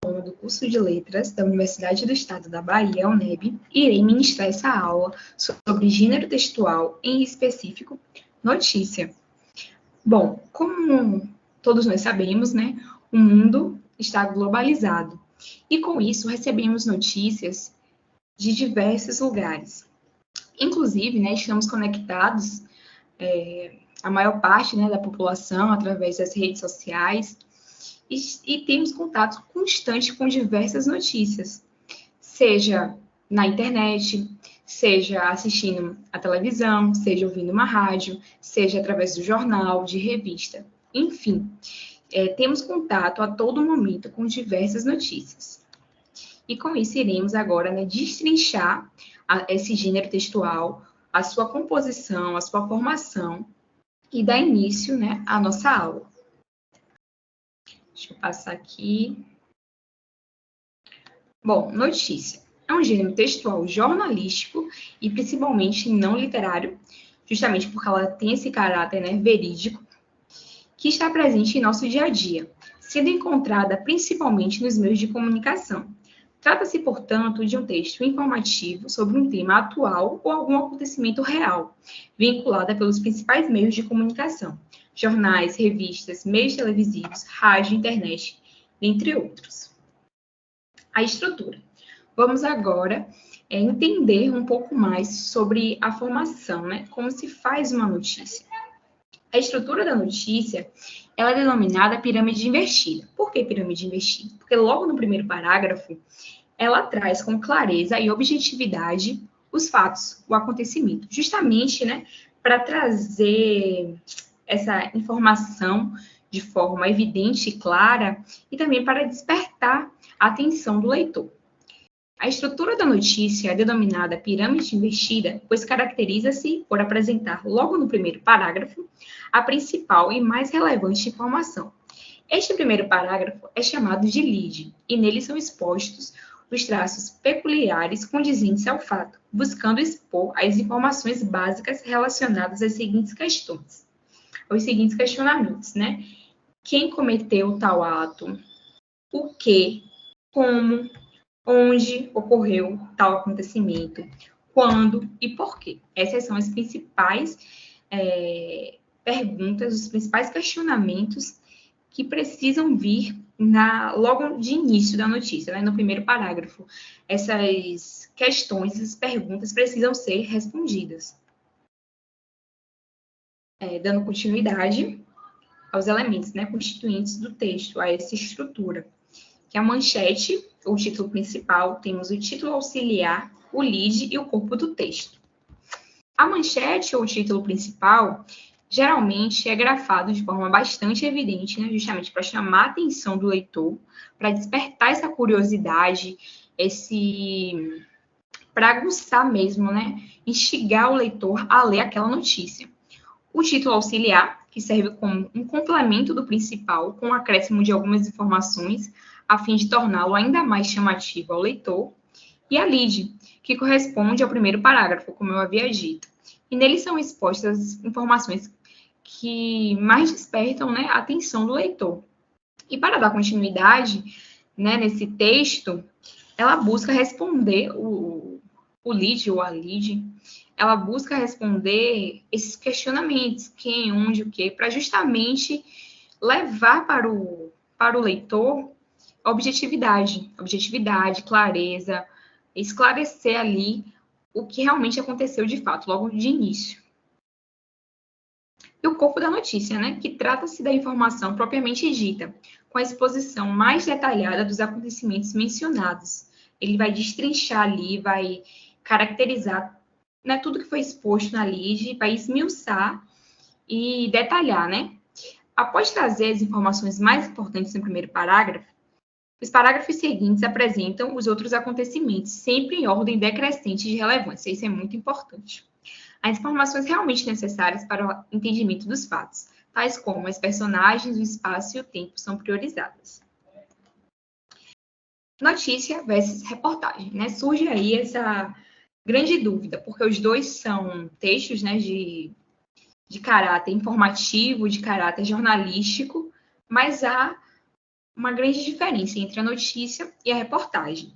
do curso de Letras da Universidade do Estado da Bahia, UNEB, irei ministrar essa aula sobre gênero textual, em específico, notícia. Bom, como todos nós sabemos, né, o mundo está globalizado e com isso recebemos notícias de diversos lugares. Inclusive, né, estamos conectados, a maior parte, né, da população através das redes sociais e temos contato constante com diversas notícias, seja na internet, seja assistindo a televisão, seja ouvindo uma rádio, seja através do jornal, de revista. Enfim, temos contato a todo momento com diversas notícias. E com isso iremos agora, né, destrinchar esse gênero textual, a sua composição, a sua formação e dar início, né, à nossa aula. Deixa eu passar aqui. Bom, notícia. É um gênero textual jornalístico e principalmente não literário, justamente porque ela tem esse caráter, né, verídico, que está presente em nosso dia a dia, sendo encontrada principalmente nos meios de comunicação. Trata-se, portanto, de um texto informativo sobre um tema atual ou algum acontecimento real, vinculada pelos principais meios de comunicação, jornais, revistas, meios televisivos, rádio, internet, entre outros. A estrutura. Vamos agora entender um pouco mais sobre a formação, né? Como se faz uma notícia. A estrutura da notícia, ela é denominada pirâmide invertida. Por que pirâmide invertida? Porque logo no primeiro parágrafo, ela traz com clareza e objetividade os fatos, o acontecimento, justamente, né, para trazer essa informação de forma evidente e clara e também para despertar a atenção do leitor. A estrutura da notícia é denominada pirâmide invertida, pois caracteriza-se por apresentar logo no primeiro parágrafo a principal e mais relevante informação. Este primeiro parágrafo é chamado de lead, e nele são expostos os traços peculiares condizentes ao fato, buscando expor as informações básicas relacionadas às seguintes questões, aos seguintes questionamentos, né? Quem cometeu tal ato? O que? Como? Onde ocorreu tal acontecimento? Quando e por quê? Essas são as principais perguntas, os principais questionamentos que precisam vir logo de início da notícia, né? No primeiro parágrafo. Essas questões, essas perguntas precisam ser respondidas. Dando continuidade aos elementos, né, constituintes do texto, a essa estrutura. Que é a manchete, o título principal, temos o título auxiliar, o lead e o corpo do texto. A manchete ou o título principal geralmente é grafado de forma bastante evidente, né, justamente para chamar a atenção do leitor, para despertar essa curiosidade, para aguçar mesmo, né, instigar o leitor a ler aquela notícia. O título auxiliar, que serve como um complemento do principal, com o acréscimo de algumas informações, a fim de torná-lo ainda mais chamativo ao leitor, e a lead, que corresponde ao primeiro parágrafo, como eu havia dito. E nele são expostas as informações que mais despertam, né, a atenção do leitor. E para dar continuidade, né, nesse texto, ela busca responder, o lead ou a lead, ela busca responder esses questionamentos, quem, onde, o quê, para justamente levar para o leitor objetividade, clareza, esclarecer ali o que realmente aconteceu de fato, logo de início. E o corpo da notícia, né, que trata-se da informação propriamente dita, com a exposição mais detalhada dos acontecimentos mencionados. Ele vai destrinchar ali, vai caracterizar, né, tudo que foi exposto na lead, vai esmiuçar e detalhar, né? Após trazer as informações mais importantes no primeiro parágrafo, os parágrafos seguintes apresentam os outros acontecimentos, sempre em ordem decrescente de relevância. Isso é muito importante. As informações realmente necessárias para o entendimento dos fatos, tais como as personagens, o espaço e o tempo, são priorizadas. Notícia versus reportagem, né? Surge aí essa grande dúvida, porque os dois são textos, né, de caráter informativo, de caráter jornalístico, mas há uma grande diferença entre a notícia e a reportagem.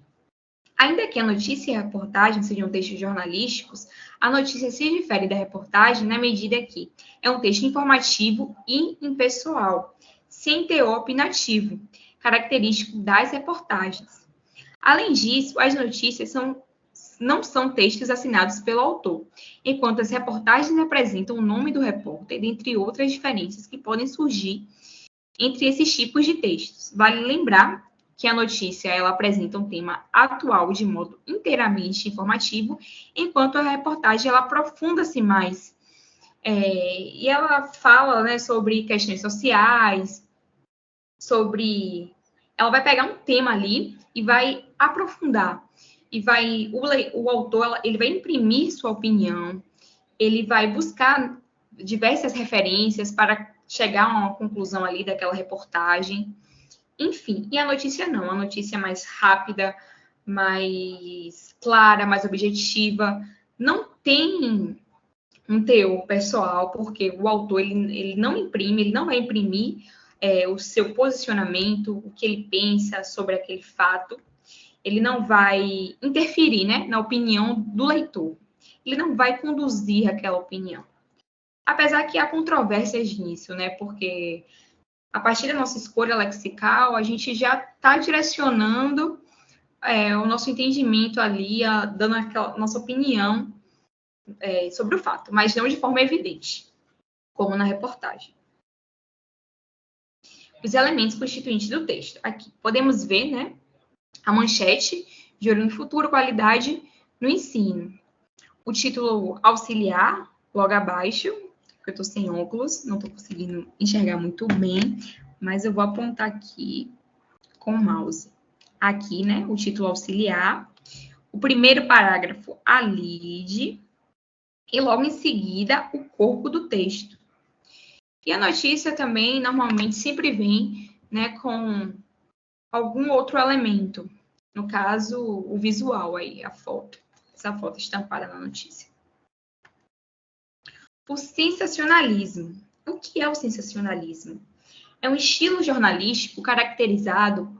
Ainda que a notícia e a reportagem sejam textos jornalísticos, a notícia se difere da reportagem na medida que é um texto informativo e impessoal, sem teor opinativo, característico das reportagens. Além disso, as notícias não são textos assinados pelo autor, enquanto as reportagens apresentam o nome do repórter, dentre outras diferenças que podem surgir entre esses tipos de textos. Vale lembrar que a notícia ela apresenta um tema atual de modo inteiramente informativo, enquanto a reportagem ela aprofunda-se mais. E ela fala, né, sobre questões sociais, ela vai pegar um tema ali e vai aprofundar. E o autor ele vai imprimir sua opinião, ele vai buscar diversas referências para chegar a uma conclusão ali daquela reportagem. Enfim, e a notícia não, a notícia é mais rápida, mais clara, mais objetiva, não tem um teor pessoal, porque o autor ele não imprime, ele não vai imprimir o seu posicionamento, o que ele pensa sobre aquele fato, ele não vai interferir, né, na opinião do leitor, ele não vai conduzir aquela opinião. Apesar que há controvérsias nisso, né, porque a partir da nossa escolha lexical, a gente já está direcionando o nosso entendimento ali, dando aquela nossa opinião sobre o fato, mas não de forma evidente, como na reportagem. Os elementos constituintes do texto. Aqui podemos ver, né, a manchete, de olho no futuro, qualidade no ensino. O título auxiliar, logo abaixo, porque eu estou sem óculos, não estou conseguindo enxergar muito bem, mas eu vou apontar aqui com o mouse. Aqui, né, o título auxiliar, o primeiro parágrafo, a lead, e logo em seguida, o corpo do texto. E a notícia também, normalmente, sempre vem, né, com algum outro elemento. No caso, o visual aí, a foto. Essa foto estampada na notícia. O sensacionalismo. O que é o sensacionalismo? É um estilo jornalístico caracterizado,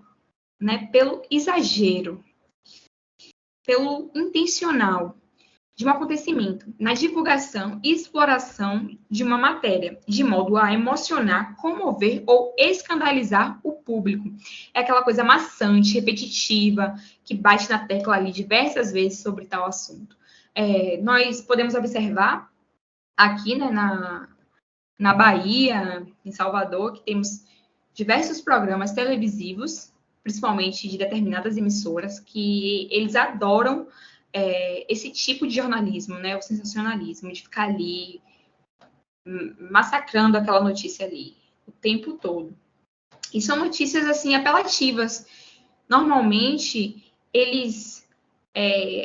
né, pelo exagero, pelo intencional de um acontecimento, na divulgação e exploração de uma matéria, de modo a emocionar, comover ou escandalizar o público. É aquela coisa maçante, repetitiva, que bate na tecla ali diversas vezes sobre tal assunto. Nós podemos observar aqui, né, na Bahia, em Salvador, que temos diversos programas televisivos, principalmente de determinadas emissoras, que eles adoram esse tipo de jornalismo, né, o sensacionalismo, de ficar ali massacrando aquela notícia ali o tempo todo. E são notícias, assim, apelativas. Normalmente, eles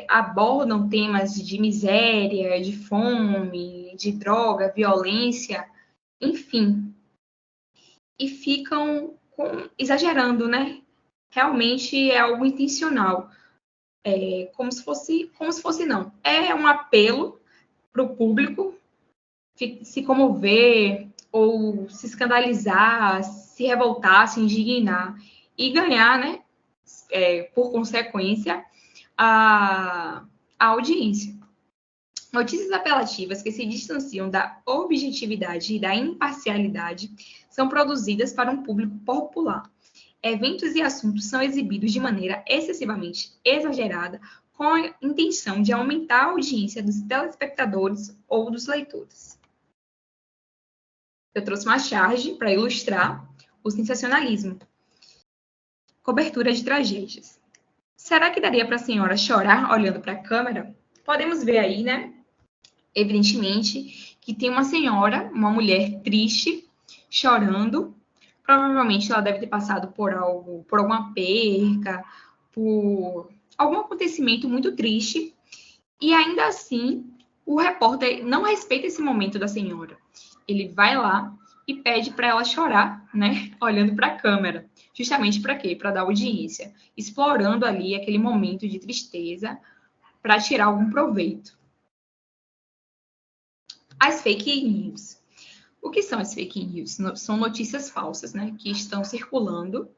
abordam temas de miséria, de fome, de droga, violência, enfim. E ficam exagerando, né? Realmente é algo intencional. Como se fosse não. É um apelo para o público se comover ou se escandalizar, se revoltar, se indignar e ganhar, né, por consequência, a audiência. Notícias apelativas que se distanciam da objetividade e da imparcialidade são produzidas para um público popular. Eventos e assuntos são exibidos de maneira excessivamente exagerada, com a intenção de aumentar a audiência dos telespectadores ou dos leitores. Eu trouxe uma charge para ilustrar o sensacionalismo. Cobertura de tragédias. Será que daria para a senhora chorar olhando para a câmera? Podemos ver aí, né? Evidentemente, que tem uma senhora, uma mulher triste, chorando. Provavelmente ela deve ter passado por alguma perca, por algum acontecimento muito triste. E ainda assim, o repórter não respeita esse momento da senhora. Ele vai lá e pede para ela chorar, né? Olhando para a câmera. Justamente para quê? Para dar audiência. Explorando ali aquele momento de tristeza para tirar algum proveito. As fake news. O que são as fake news? São notícias falsas, né, que estão circulando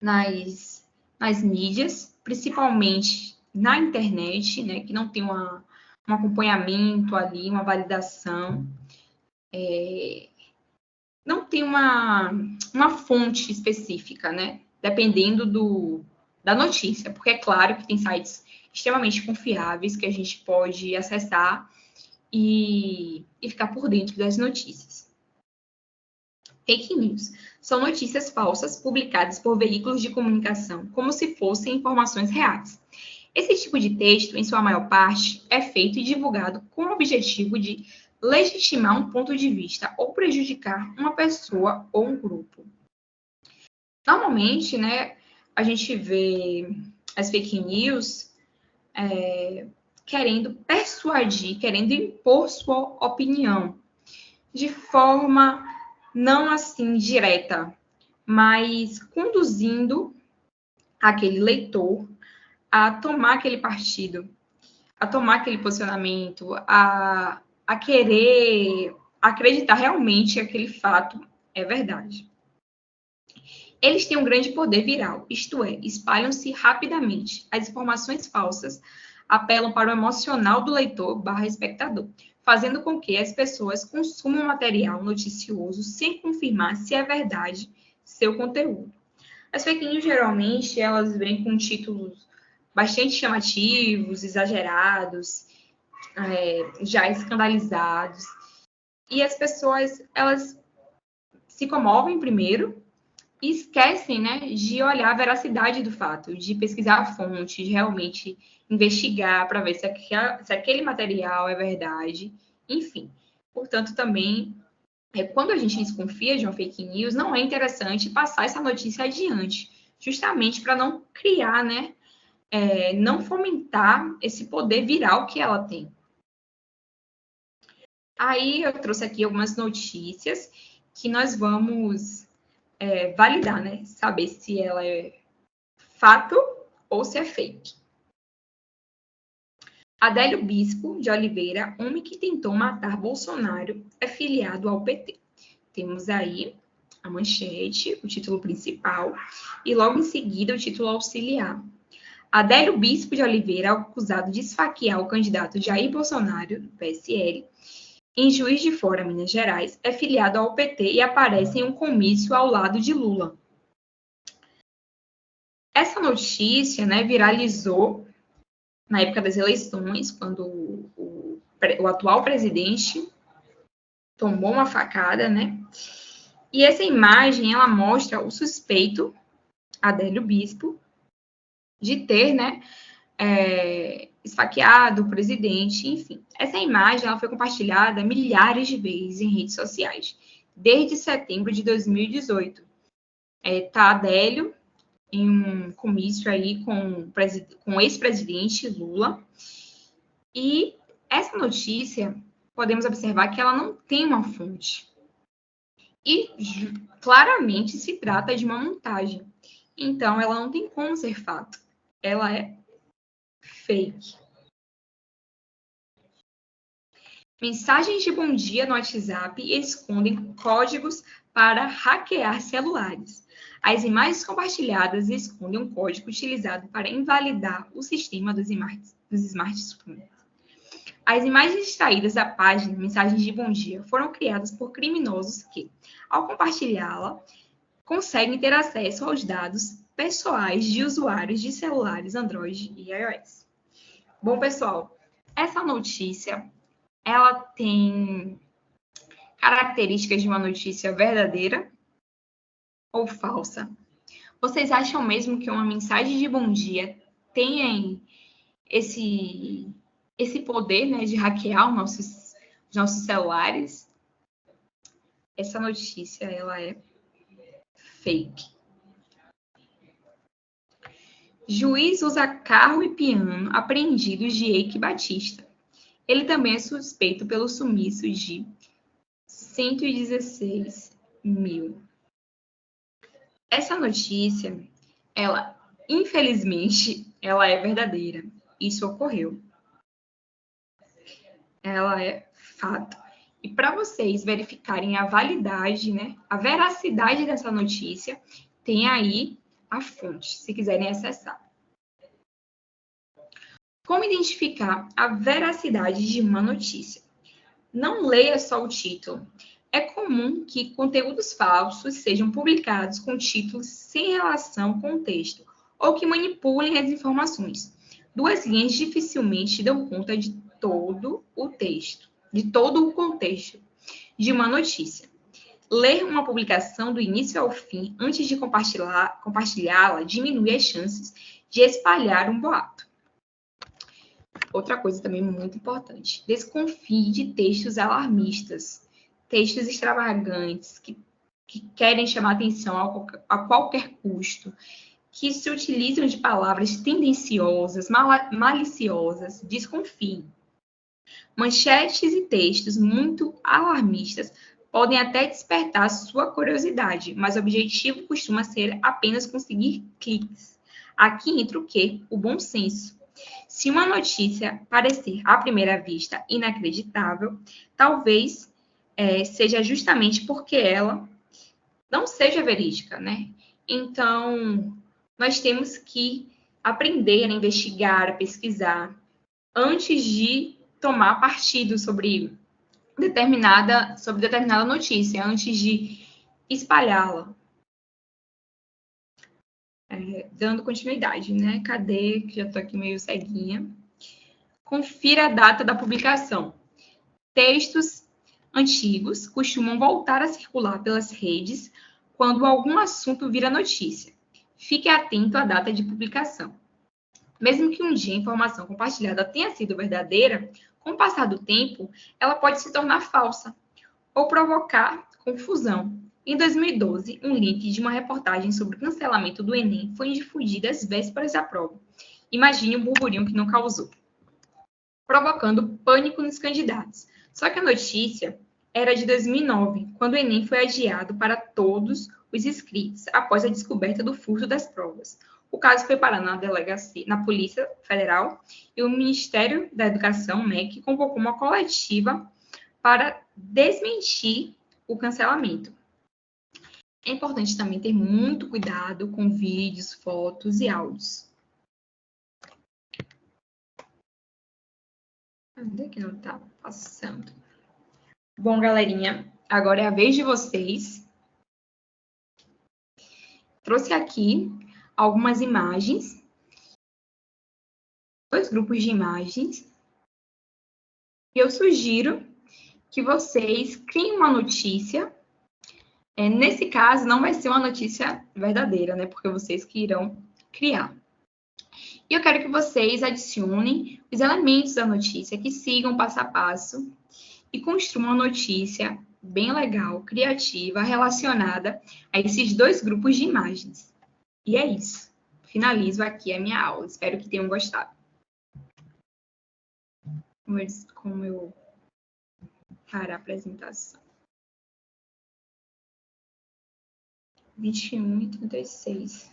nas mídias, principalmente na internet, né, que não tem um acompanhamento ali, uma validação, não tem uma fonte específica, né, dependendo da notícia, porque é claro que tem sites extremamente confiáveis que a gente pode acessar e ficar por dentro das notícias. Fake news são notícias falsas publicadas por veículos de comunicação como se fossem informações reais. Esse tipo de texto, em sua maior parte, é feito e divulgado com o objetivo de legitimar um ponto de vista ou prejudicar uma pessoa ou um grupo. Normalmente, né, a gente vê as fake news querendo persuadir, querendo impor sua opinião de forma não assim direta, mas conduzindo aquele leitor a tomar aquele partido, a tomar aquele posicionamento, a querer acreditar realmente que aquele fato é verdade. Eles têm um grande poder viral, isto é, espalham-se rapidamente. As informações falsas apelam para o emocional do leitor/espectador, fazendo com que as pessoas consumam material noticioso sem confirmar se é verdade seu conteúdo. As fake news, geralmente, elas vêm com títulos bastante chamativos, exagerados, já escandalizados. E as pessoas, elas se comovem primeiro e esquecem, né, de olhar a veracidade do fato, de pesquisar a fonte, de realmente investigar para ver se aquele material é verdade, enfim. Portanto, também, quando a gente desconfia de uma fake news, não é interessante passar essa notícia adiante, justamente para não criar, né, não fomentar esse poder viral que ela tem. Aí eu trouxe aqui algumas notícias que nós vamos validar, né? Saber se ela é fato ou se é fake. Adélio Bispo de Oliveira, homem que tentou matar Bolsonaro, é filiado ao PT. Temos aí a manchete, o título principal, e logo em seguida o título auxiliar. Adélio Bispo de Oliveira, acusado de esfaquear o candidato Jair Bolsonaro, do PSL, em Juiz de Fora, Minas Gerais, é filiado ao PT e aparece em um comício ao lado de Lula. Essa notícia, né, viralizou na época das eleições, quando o atual presidente tomou uma facada, né? E essa imagem, ela mostra o suspeito, Adélio Bispo, de ter, né, esfaqueado o presidente, enfim. Essa imagem, ela foi compartilhada milhares de vezes em redes sociais, desde setembro de 2018. Tá Adélio em um comício aí com o ex-presidente Lula. E essa notícia, podemos observar que ela não tem uma fonte. E claramente se trata de uma montagem. Então, ela não tem como ser fato. Ela é fake. Mensagens de bom dia no WhatsApp escondem códigos para hackear celulares. As imagens compartilhadas escondem um código utilizado para invalidar o sistema dos smartphones. As imagens extraídas da página Mensagens de Bom Dia foram criadas por criminosos que, ao compartilhá-la, conseguem ter acesso aos dados pessoais de usuários de celulares Android e iOS. Bom, pessoal, essa notícia, ela tem características de uma notícia verdadeira ou falsa? Vocês acham mesmo que uma mensagem de bom dia tem esse poder, né, de hackear os nossos celulares? Essa notícia, ela é fake. Juiz usa carro e piano apreendidos de Eike Batista. Ele também é suspeito pelo sumiço de 116 mil. Essa notícia, ela, infelizmente, ela é verdadeira. Isso ocorreu. Ela é fato. E para vocês verificarem a validade, né, a veracidade dessa notícia, tem aí a fonte, se quiserem acessar. Como identificar a veracidade de uma notícia? Não leia só o título. É comum que conteúdos falsos sejam publicados com títulos sem relação com o texto ou que manipulem as informações. Duas linhas dificilmente dão conta de todo o texto, de todo o contexto de uma notícia. Ler uma publicação do início ao fim antes de compartilhá-la diminui as chances de espalhar um boato. Outra coisa também muito importante: desconfie de textos alarmistas, textos extravagantes que querem chamar atenção a qualquer custo, que se utilizam de palavras tendenciosas, maliciosas. Desconfie. Manchetes e textos muito alarmistas podem até despertar sua curiosidade, mas o objetivo costuma ser apenas conseguir cliques. Aqui entra o quê? O bom senso. Se uma notícia parecer à primeira vista inacreditável, talvez seja justamente porque ela não seja verídica, né? Então, nós temos que aprender a investigar, a pesquisar, antes de tomar partido sobre determinada notícia, antes de espalhá-la. Dando continuidade, né? Cadê? Que já estou aqui meio ceguinha. Confira a data da publicação. Textos antigos costumam voltar a circular pelas redes quando algum assunto vira notícia. Fique atento à data de publicação. Mesmo que um dia a informação compartilhada tenha sido verdadeira, com o passar do tempo, ela pode se tornar falsa ou provocar confusão. Em 2012, um link de uma reportagem sobre o cancelamento do Enem foi difundido às vésperas da prova. Imagine o burburinho que não causou, provocando pânico nos candidatos. Só que a notícia era de 2009, quando o Enem foi adiado para todos os inscritos após a descoberta do furto das provas. O caso foi parar na delegacia, na Polícia Federal, e o Ministério da Educação, MEC, convocou uma coletiva para desmentir o cancelamento. É importante também ter muito cuidado com vídeos, fotos e áudios. Onde é que não está passando? Bom, galerinha, agora é a vez de vocês. Trouxe aqui algumas imagens, 2 grupos de imagens, e eu sugiro que vocês criem uma notícia. Nesse caso, não vai ser uma notícia verdadeira, né? Porque vocês que irão criar. E eu quero que vocês adicionem os elementos da notícia, que sigam passo a passo e construam uma notícia bem legal, criativa, relacionada a esses 2 grupos de imagens. E é isso. Finalizo aqui a minha aula. Espero que tenham gostado. Como eu parar a apresentação. 21 e 36.